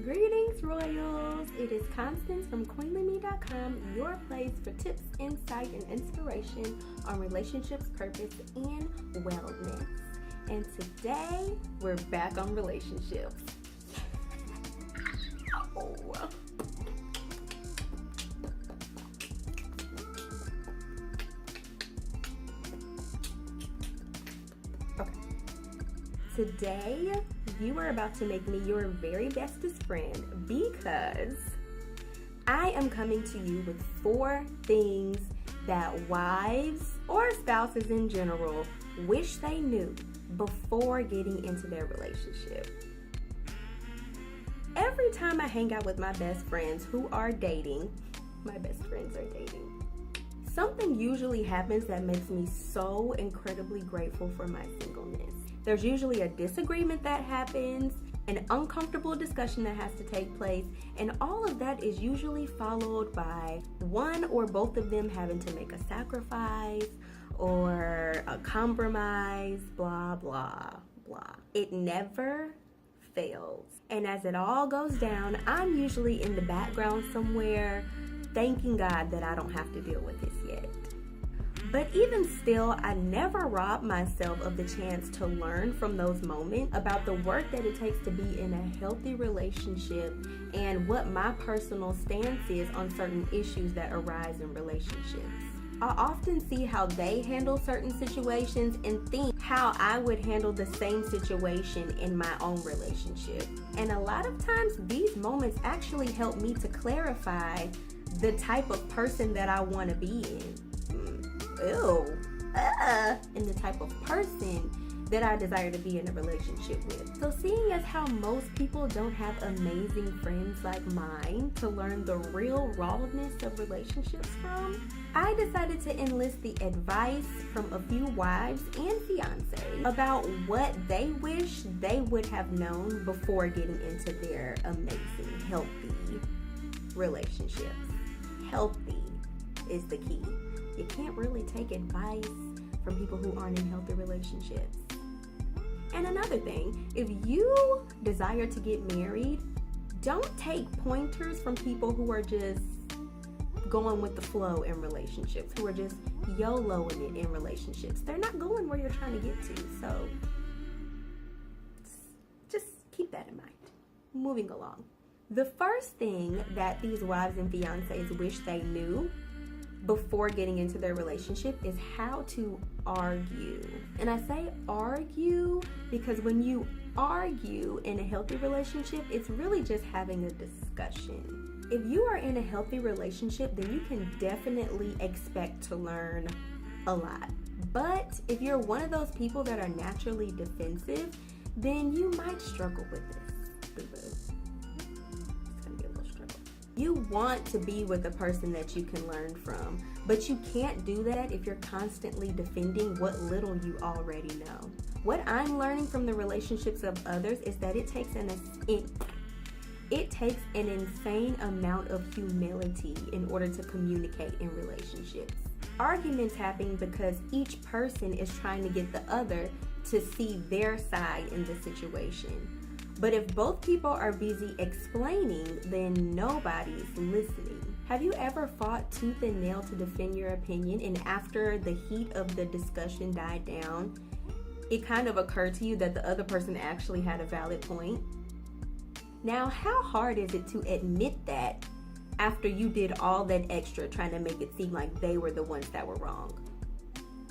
Greetings, Royals! It is Constance from QueenlyMe.com, your place for tips, insight, and inspiration on relationships, purpose, and wellness. And today, we're back on relationships. Oh. Okay. Today, you are about to make me your very bestest friend because I am coming to you with 4 things that wives or spouses in general wish they knew before getting into their relationship. Every time I hang out with my best friends who are dating, something usually happens that makes me so incredibly grateful for my singleness. There's usually a disagreement that happens, an uncomfortable discussion that has to take place, and all of that is usually followed by one or both of them having to make a sacrifice or a compromise, blah, blah, blah. It never fails. And as it all goes down, I'm usually in the background somewhere thanking God that I don't have to deal with this yet. But even still, I never rob myself of the chance to learn from those moments about the work that it takes to be in a healthy relationship and what my personal stance is on certain issues that arise in relationships. I often see how they handle certain situations and think how I would handle the same situation in my own relationship. And a lot of times these moments actually help me to clarify the type of person that I want to be in. And the type of person that I desire to be in a relationship with. So seeing as how most people don't have amazing friends like mine to learn the real rawness of relationships from, I decided to enlist the advice from a few wives and fiancés about what they wish they would have known before getting into their amazing, healthy relationships. Healthy is the key. You can't really take advice from people who aren't in healthy relationships. And another thing, if you desire to get married, don't take pointers from people who are just going with the flow in relationships, who are just YOLOing it in relationships. They're not going where you're trying to get to, so just keep that in mind. Moving along. The first thing that these wives and fiancés wish they knew before getting into their relationship is how to argue. And I say argue because when you argue in a healthy relationship, it's really just having a discussion. If you are in a healthy relationship, then you can definitely expect to learn a lot. But if you're one of those people that are naturally defensive, then you might struggle with this. You want to be with a person that you can learn from, but you can't do that if you're constantly defending what little you already know. What I'm learning from the relationships of others is that it takes an insane amount of humility in order to communicate in relationships. Arguments happen because each person is trying to get the other to see their side in the situation. But if both people are busy explaining, then nobody's listening. Have you ever fought tooth and nail to defend your opinion, and after the heat of the discussion died down, it kind of occurred to you that the other person actually had a valid point? Now, how hard is it to admit that after you did all that extra trying to make it seem like they were the ones that were wrong?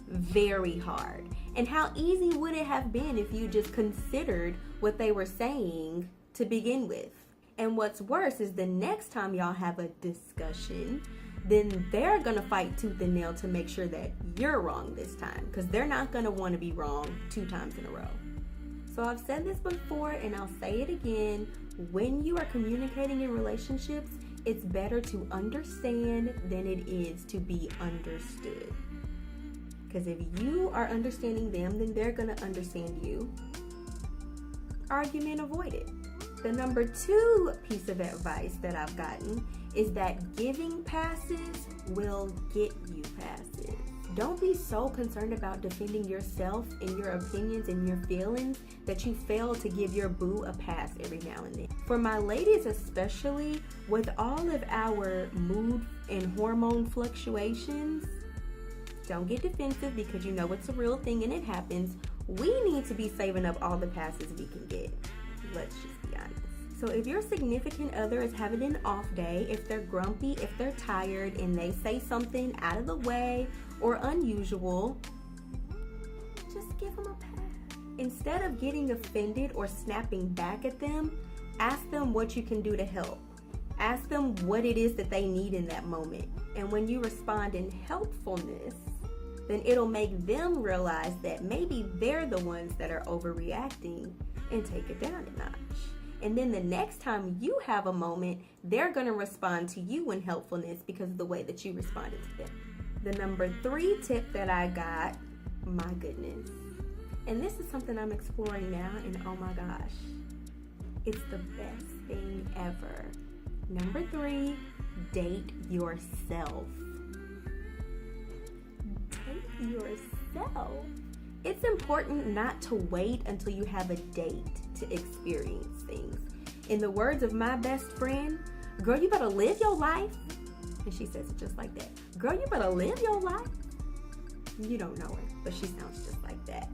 Very hard. And how easy would it have been if you just considered what they were saying to begin with? And what's worse is the next time y'all have a discussion, then they're gonna fight tooth and nail to make sure that you're wrong this time, because they're not gonna want to be wrong 2 times in a row. So I've said this before and I'll say it again. When you are communicating in relationships, it's better to understand than it is to be understood. Because if you are understanding them, then they're going to understand you. Argument avoided. The number 2 piece of advice that I've gotten is that giving passes will get you passes. Don't be so concerned about defending yourself and your opinions and your feelings that you fail to give your boo a pass every now and then. For my ladies especially, with all of our mood and hormone fluctuations, don't get defensive because you know it's a real thing and it happens. We need to be saving up all the passes we can get. Let's just be honest. So if your significant other is having an off day, if they're grumpy, if they're tired, and they say something out of the way or unusual, just give them a pass. Instead of getting offended or snapping back at them, ask them what you can do to help. Ask them what it is that they need in that moment. And when you respond in helpfulness, then it'll make them realize that maybe they're the ones that are overreacting and take it down a notch. And then the next time you have a moment, they're going to respond to you in helpfulness because of the way that you responded to them. The number 3 tip that I got, my goodness, and this is something I'm exploring now, and oh my gosh, it's the best thing ever. Number 3, date yourself. Date yourself. It's important not to wait until you have a date to experience things. In the words of my best friend, girl, you better live your life. And she says it just like that. Girl, you better live your life. You don't know her, but she sounds just like that.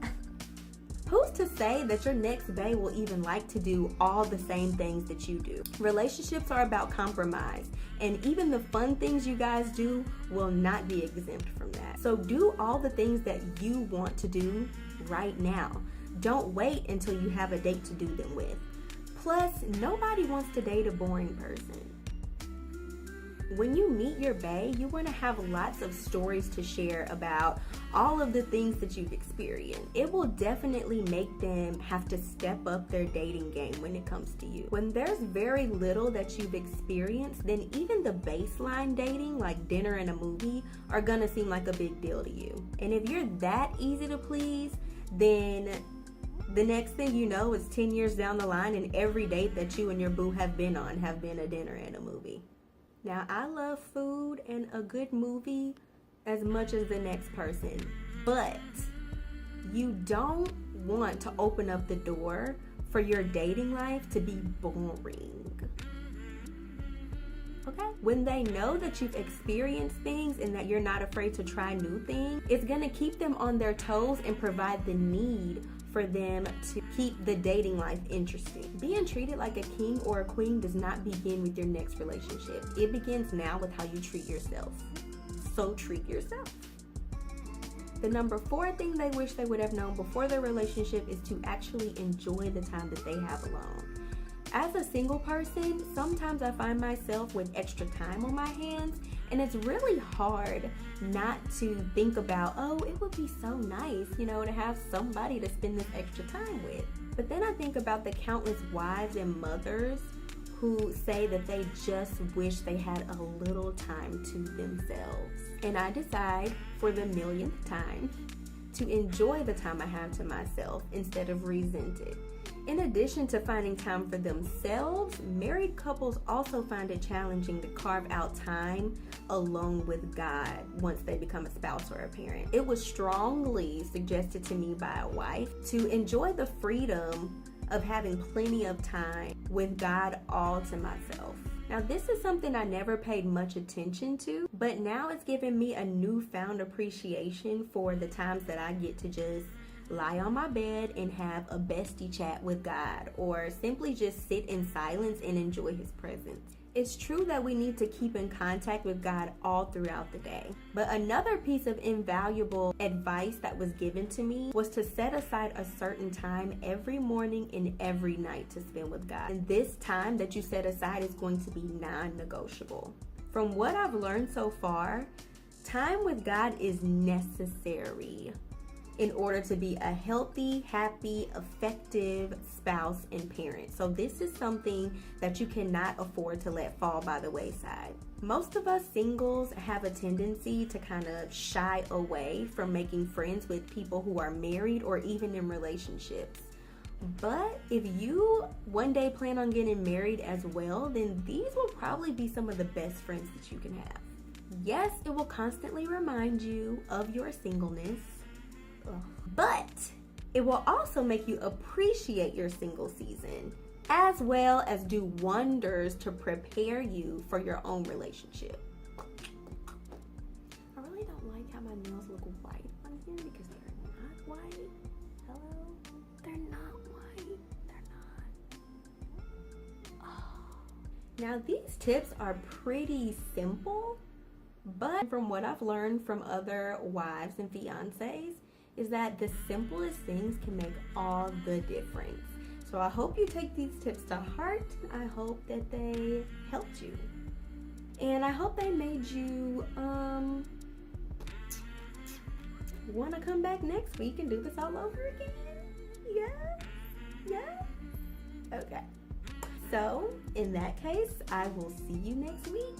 Who's to say that your next bae will even like to do all the same things that you do? Relationships are about compromise, and even the fun things you guys do will not be exempt from that. So do all the things that you want to do right now. Don't wait until you have a date to do them with. Plus, nobody wants to date a boring person. When you meet your bae, you want to have lots of stories to share about all of the things that you've experienced. It will definitely make them have to step up their dating game when it comes to you. When there's very little that you've experienced, then even the baseline dating, like dinner and a movie, are gonna seem like a big deal to you. And if you're that easy to please, then the next thing you know is 10 years down the line and every date that you and your boo have been on have been a dinner and a movie. Now, I love food and a good movie as much as the next person, but you don't want to open up the door for your dating life to be boring. Okay? When they know that you've experienced things and that you're not afraid to try new things, it's going to keep them on their toes and provide the need for them to keep the dating life interesting. Being treated like a king or a queen does not begin with your next relationship. It begins now with how you treat yourself. So treat yourself. The number 4 thing they wish they would have known before their relationship is to actually enjoy the time that they have alone. As a single person, sometimes I find myself with extra time on my hands, and it's really hard not to think about, oh, it would be so nice, to have somebody to spend this extra time with. But then I think about the countless wives and mothers who say that they just wish they had a little time to themselves. And I decide for the millionth time to enjoy the time I have to myself instead of resent it. In addition to finding time for themselves, married couples also find it challenging to carve out time alone with God once they become a spouse or a parent. It was strongly suggested to me by a wife to enjoy the freedom of having plenty of time with God all to myself. Now, this is something I never paid much attention to, but now it's given me a newfound appreciation for the times that I get to just lie on my bed and have a bestie chat with God, or simply just sit in silence and enjoy His presence. It's true that we need to keep in contact with God all throughout the day. But another piece of invaluable advice that was given to me was to set aside a certain time every morning and every night to spend with God. And this time that you set aside is going to be non-negotiable. From what I've learned so far, time with God is necessary in order to be a healthy, happy, effective spouse and parent. So this is something that you cannot afford to let fall by the wayside. Most of us singles have a tendency to kind of shy away from making friends with people who are married or even in relationships. But if you one day plan on getting married as well, then these will probably be some of the best friends that you can have. Yes, it will constantly remind you of your singleness, but it will also make you appreciate your single season, as well as do wonders to prepare you for your own relationship. I really don't like how my nails look white on here because they're not white. Hello? They're not white. They're not. Oh. Now, these tips are pretty simple, but from what I've learned from other wives and fiancés is that the simplest things can make all the difference. So I hope you take these tips to heart. I hope that they helped you. And I hope they made you want to come back next week and do this all over again. Yeah? Okay. So in that case, I will see you next week.